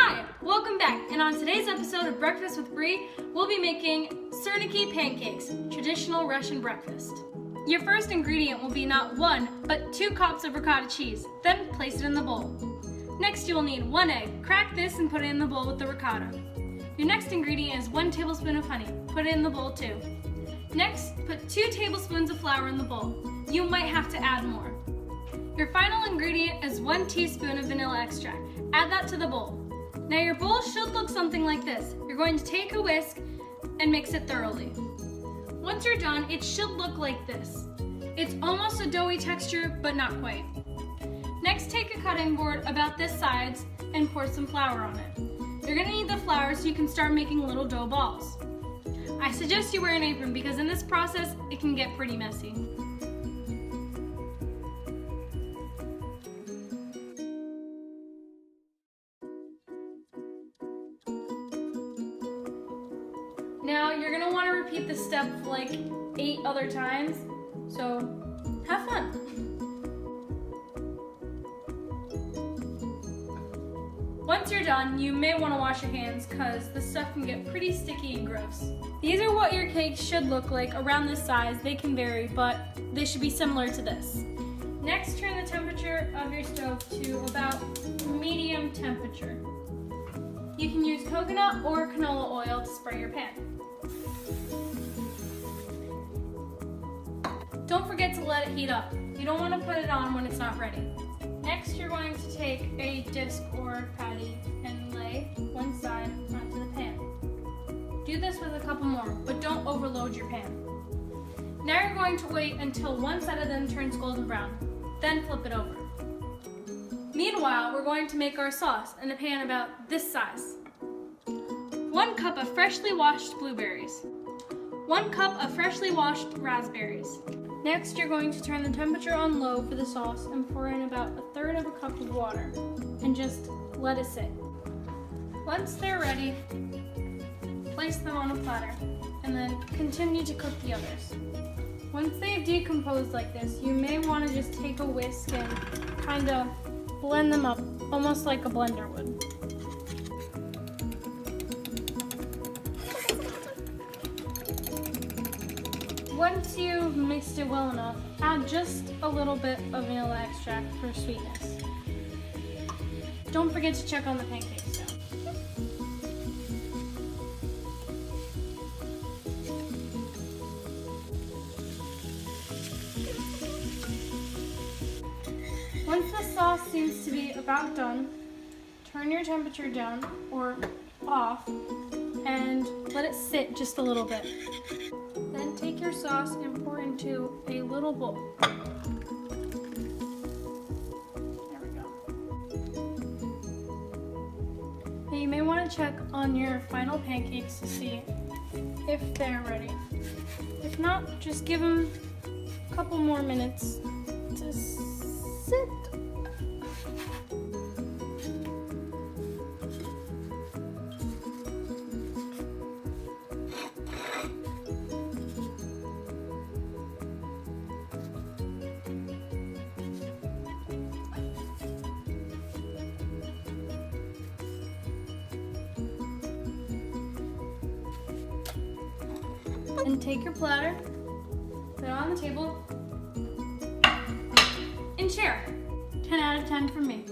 Hi, welcome back, and on today's episode of Breakfast with Bree, we'll be making syrniki pancakes, traditional Russian breakfast. Your first ingredient will be not 1, but 2 cups of ricotta cheese, then place it in the bowl. Next, you will need 1 egg. Crack this and put it in the bowl with the ricotta. Your next ingredient is 1 tablespoon of honey. Put it in the bowl too. Next, put 2 tablespoons of flour in the bowl. You might have to add more. Your final ingredient is 1 teaspoon of vanilla extract. Add that to the bowl. Now your bowl should look something like this. You're going to take a whisk and mix it thoroughly. Once you're done, it should look like this. It's almost a doughy texture, but not quite. Next, take a cutting board about this size and pour some flour on it. You're going to need the flour so you can start making little dough balls. I suggest you wear an apron because in this process, it can get pretty messy. Now, you're going to want to repeat this step like 8 other times, so have fun. Once you're done, you may want to wash your hands because the stuff can get pretty sticky and gross. These are what your cakes should look like around this size. They can vary, but they should be similar to this. Next, turn the temperature of your stove to about medium temperature. You can use coconut or canola oil to spray your pan. Don't forget to let it heat up. You don't want to put it on when it's not ready. Next, you're going to take a disc or patty and lay one side onto the pan. Do this with a couple more, but don't overload your pan. Now you're going to wait until one side of them turns golden brown, then flip it over. Meanwhile, we're going to make our sauce in a pan about this size. 1 cup of freshly washed blueberries. 1 cup of freshly washed raspberries. Next, you're going to turn the temperature on low for the sauce and pour in about 1/3 of a cup of water and just let it sit. Once they're ready, place them on a platter and then continue to cook the others. Once they've decomposed like this, you may want to just take a whisk and kind of blend them up, almost like a blender would. Once you've mixed it well enough, add just a little bit of vanilla extract for sweetness. Don't forget to check on the pancakes though. Once the sauce seems to be about done, turn your temperature down or off and let it sit just a little bit. Then take your sauce and pour into a little bowl. There we go. Now you may want to check on your final pancakes to see if they're ready. If not, just give them a couple more minutes to sit. And take your platter, put it on the table, and share. 10 out of 10 from me.